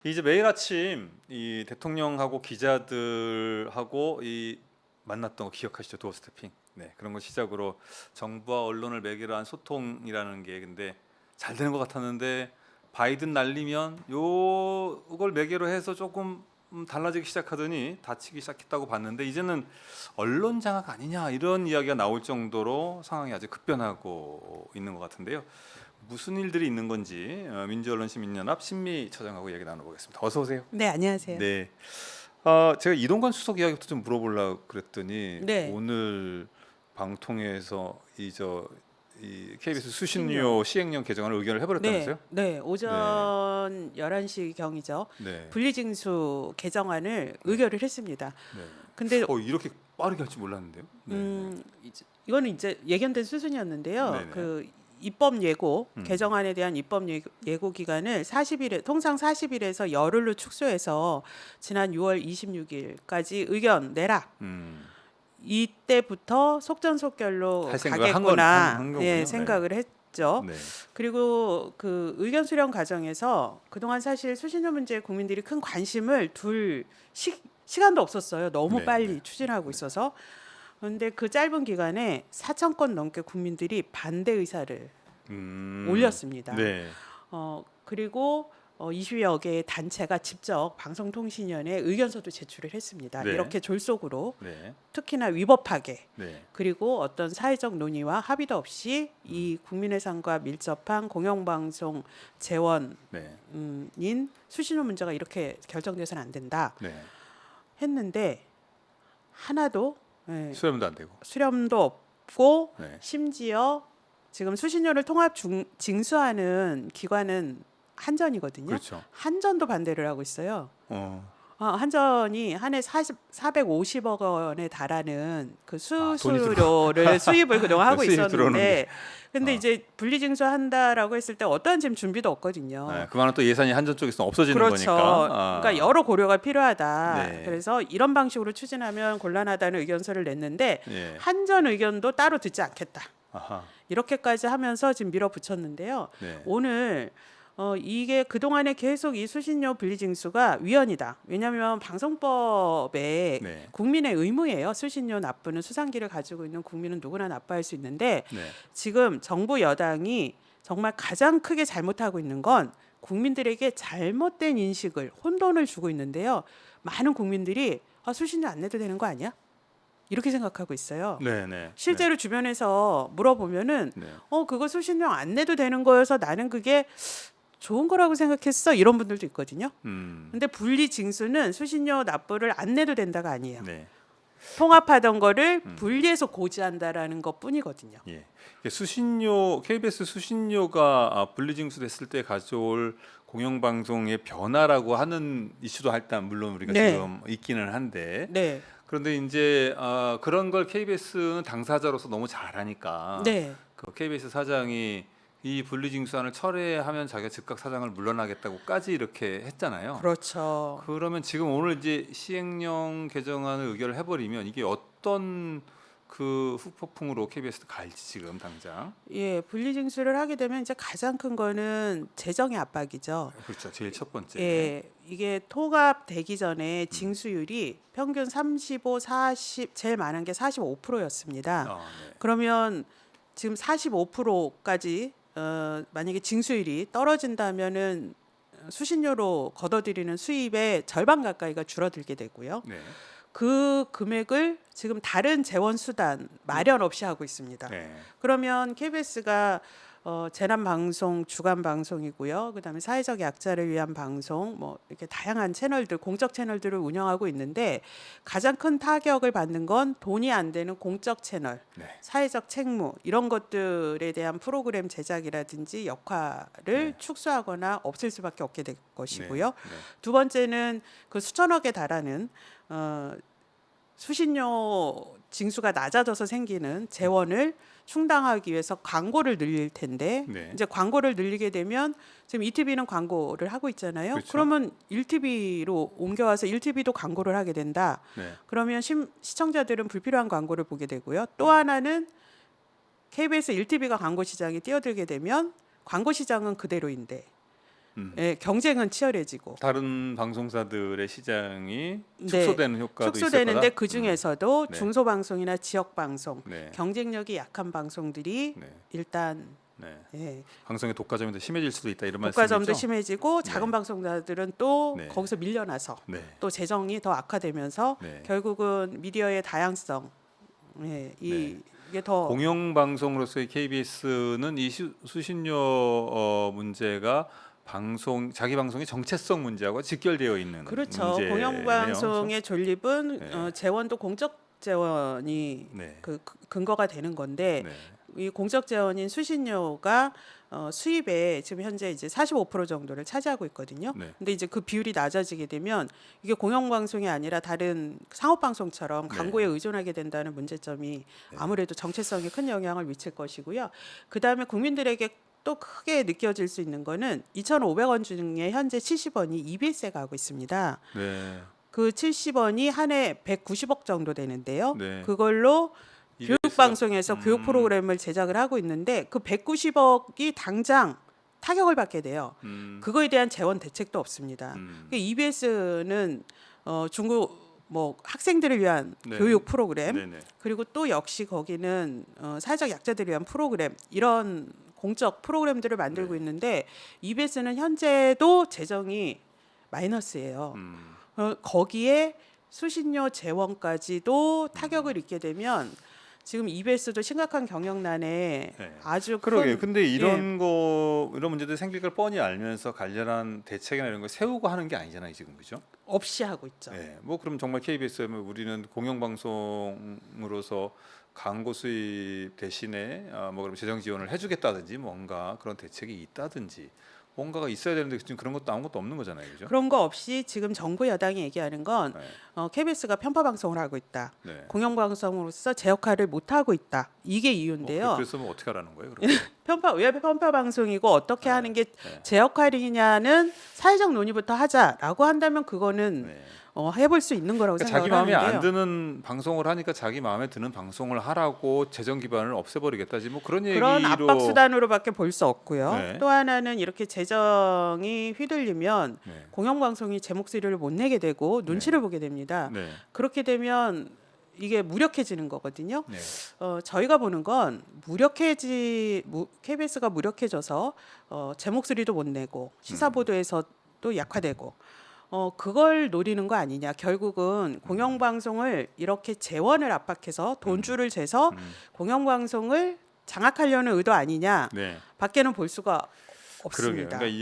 이제 매일 아침 이 대통령하고 기자들하고 이 만났던 거 기억하시죠? 도어 스태핑. 네, 그런 거 시작으로 정부와 언론을 매개로 한 소통이라는 게 근데 잘 되는 것 같았는데 바이든 날리면 요걸 매개로 해서 조금 달라지기 시작하더니 다치기 시작했다고 봤는데 이제는 언론 장악 아니냐 이런 이야기가 나올 정도로 상황이 아주 급변하고 있는 것 같은데요. 무슨 일들이 있는 건지 민주언론시민연합 신미처장하고 얘기 나눠보겠습니다. 어서 오세요. 네, 안녕하세요. 네. 제가 이동관 수석 이야기부터 좀 물어보려고 그랬더니 네. 오늘 방통위에서 이 KBS 수신료. 수신료 시행령 개정안을 의결을 네. 해버렸다면서요? 네. 오전 11시 경이죠. 네. 분리징수 개정안을 의결을 했습니다. 네. 근데 이렇게 빠르게 할 줄 몰랐는데요. 네. 이거는 이제 예견된 수순이었는데요. 네네. 그 입법 예고 음. 개정안에 대한 입법 예고 기간을 40일에 통상 40일에서 열흘로 축소해서 지난 6월 26일까지 의견 내라. 음. 이때부터 속전속결로 할 생각을 가겠구나. 한 거군요. 예, 생각을 했죠. 네. 그리고 그 의견 수렴 과정에서 그동안 사실 수신료 문제에 국민들이 큰 관심을 둘 시간도 없었어요. 너무 네, 빨리 네. 추진하고 있어서. 그런데 그 짧은 기간에 4천 건 넘게 국민들이 반대 의사를 올렸습니다. 네. 그리고 20여 개의 단체가 직접 방송통신위원회에 의견서도 제출을 했습니다. 네. 이렇게 졸속으로 네. 특히나 위법하게 네. 그리고 어떤 사회적 논의와 합의도 없이 이 국민의 삶과 밀접한 공영방송 재원인 네. 수신료 문제가 이렇게 결정돼서는 안 된다 네. 했는데 하나도 수렴도 안 되고. 수렴도 없고 네. 심지어 지금 수신료를 통합 징수하는 기관은 한전이거든요. 그렇죠. 한전도 반대를 하고 있어요. 어. 한전이 한 해 450억 원에 달하는 그 돈이 수수료를 수입을 그동안 하고 수입 있었는데 들어오는데. 근데 이제 분리징수한다라고 했을 때 어떠한 지금 준비도 없거든요. 네, 그만한 또 예산이 한전 쪽에서 없어지는 그렇죠. 거니까. 그러니까 여러 고려가 필요하다. 네. 그래서 이런 방식으로 추진하면 곤란하다는 의견서를 냈는데 예. 한전 의견도 따로 듣지 않겠다. 아하. 이렇게까지 하면서 지금 밀어붙였는데요. 네. 오늘 이게 그동안에 계속 이 수신료 분리징수가 위헌이다. 왜냐하면 방송법에 네. 국민의 의무예요. 수신료 납부는 수상기를 가지고 있는 국민은 누구나 납부할 수 있는데 네. 지금 정부 여당이 정말 가장 크게 잘못하고 있는 건 국민들에게 잘못된 인식을 혼돈을 주고 있는데요. 많은 국민들이 수신료 안 내도 되는 거 아니야? 이렇게 생각하고 있어요. 네, 네. 실제로 주변에서 물어보면은 네. 그거 수신료 안 내도 되는 거여서 나는 그게 좋은 거라고 생각했어. 이런 분들도 있거든요. 근데 분리징수는 수신료 납부를 안 내도 된다가 아니에요. 네. 통합하던 거를 분리해서 고지한다라는 것뿐이거든요. 예. 이게 수신료 KBS 수신료가 분리징수 됐을 때 가져올 공영방송의 변화라고 하는 이슈도 일단 물론 우리가 네. 지금 있기는 한데 네, 그런데 이제 그런 걸 KBS는 당사자로서 너무 잘하니까 네, 그 KBS 사장이 이 분리징수안을 철회하면 자기가 즉각 사장을 물러나겠다고까지 이렇게 했잖아요. 그렇죠. 그러면 지금 오늘 이제 시행령 개정안을 의결을 해버리면 이게 어떤 그 후폭풍으로 KBS도 갈지 지금 당장. 예, 분리징수를 하게 되면 이제 가장 큰 거는 재정의 압박이죠. 그렇죠. 제일 첫 번째. 예, 이게 통합되기 전에 징수율이 평균 35, 40, 제일 많은 게 45%였습니다. 네. 그러면 지금 45%까지 만약에 징수율이 떨어진다면은 수신료로 걷어들이는 수입의 절반 가까이가 줄어들게 되고요. 네. 그 금액을 지금 다른 재원 수단 마련 없이 하고 있습니다. 네. 그러면 KBS가 재난 방송 주간 방송이고요. 그다음에 사회적 약자를 위한 방송 뭐 이렇게 다양한 채널들 공적 채널들을 운영하고 있는데 가장 큰 타격을 받는 건 돈이 안 되는 공적 채널, 네. 사회적 책무 이런 것들에 대한 프로그램 제작이라든지 역할을 네. 축소하거나 없앨 수밖에 없게 될 것이고요. 네. 두 번째는 그 수천억에 달하는 수신료 징수가 낮아져서 생기는 재원을 충당하기 위해서 광고를 늘릴 텐데 네. 이제 광고를 늘리게 되면 지금 ETV는 광고를 하고 있잖아요. 그렇죠. 그러면 1TV로 옮겨와서 1TV도 광고를 하게 된다. 네. 그러면 시청자들은 불필요한 광고를 보게 되고요. 또 하나는 KBS 1TV가 광고 시장에 뛰어들게 되면 광고 시장은 그대로인데 예, 경쟁은 치열해지고 다른 방송사들의 시장이 네, 축소되는 효과도 축소되는데 있을 거다. 그 중에서도 네. 중소방송이나 지역방송, 네. 경쟁력이 약한 방송들이 네. 일단 네. 예, 방송의 독과점이 더 심해질 수도 있다 이런 독과점도 말씀이죠. 심해지고 작은 네. 방송사들은 또 네. 거기서 밀려나서 네. 또 재정이 더 악화되면서 네. 결국은 미디어의 다양성, 예, 이게 더 공영방송으로서의 KBS는 이 수신료 문제가 자기 방송의 정체성 문제하고 직결되어 있는 그렇죠. 문제네요. 공영방송의 존립은 네. 재원도 공적 재원이 네. 그 근거가 되는 건데 네. 이 공적 재원인 수신료가 수입의 지금 현재 이제 45% 정도를 차지하고 있거든요. 네. 근데 이제 그 비율이 낮아지게 되면 이게 공영방송이 아니라 다른 상업방송처럼 네. 광고에 의존하게 된다는 문제점이 아무래도 정체성에 큰 영향을 미칠 것이고요. 그다음에 국민들에게 또 크게 느껴질 수 있는 거는 2,500원 중에 현재 70원이 EBS에 가고 있습니다. 네. 그 70원이 한 해 190억 정도 되는데요. 네. 그걸로 EBS 가 교육방송에서 교육 프로그램을 제작을 하고 있는데 그 190억이 당장 타격을 받게 돼요. 그거에 대한 재원 대책도 없습니다. EBS는 중국 뭐 학생들을 위한 네. 교육 프로그램 네네. 그리고 또 역시 거기는 사회적 약자들을 위한 프로그램 이런 공적 프로그램들을 만들고 네. 있는데 EBS는 현재도 재정이 마이너스예요. 거기에 수신료 재원까지도 타격을 입게 되면 지금 EBS도 심각한 경영난에 네. 아주 그러게요. 큰 근데 이런 문제들이 생길 걸 뻔히 알면서 관련한 대책이나 이런 거 세우고 하는 게 아니잖아요, 지금 그죠? 없이 하고 있죠. 네. 뭐 그럼 정말 KBS면 우리는 공영방송으로서 광고 수입 대신에 뭐 그럼 재정 지원을 해주겠다든지 뭔가 그런 대책이 있다든지 뭔가가 있어야 되는데 지금 그런 것도 아무것도 없는 거잖아요, 그죠? 그런 거 없이 지금 정부 여당이 얘기하는 건 네. KBS가 편파 방송을 하고 있다. 네. 공영방송으로서 제 역할을 못 하고 있다. 이게 이유인데요. 그래서 뭐 어떻게 하라는 거예요, 그러면? 왜 편파 방송이고 어떻게 네. 하는 게 네. 제 역할이냐는 사회적 논의부터 하자라고 한다면 그거는 네. 해볼 수 있는 거라고 그러니까 자기 생각을 마음에 하는데요. 안 드는 방송을 하니까 자기 마음에 드는 방송을 하라고 재정 기반을 없애버리겠다지 뭐 그런 얘기로 그런 압박 수단으로밖에 볼 수 없고요. 네. 또 하나는 이렇게 재정이 휘둘리면 네. 공영방송이 제 목소리를 못 내게 되고 눈치를 보게 됩니다. 네. 그렇게 되면 이게 무력해지는 거거든요. 네. 저희가 보는 건 KBS가 무력해져서 제 목소리도 못 내고 시사 보도에서도 약화되고 그걸 노리는 거 아니냐. 결국은 공영방송을 이렇게 재원을 압박해서 돈줄을 재서 공영방송을 장악하려는 의도 아니냐. 네. 밖에는 볼 수가 그러게요. 없습니다. 그러니까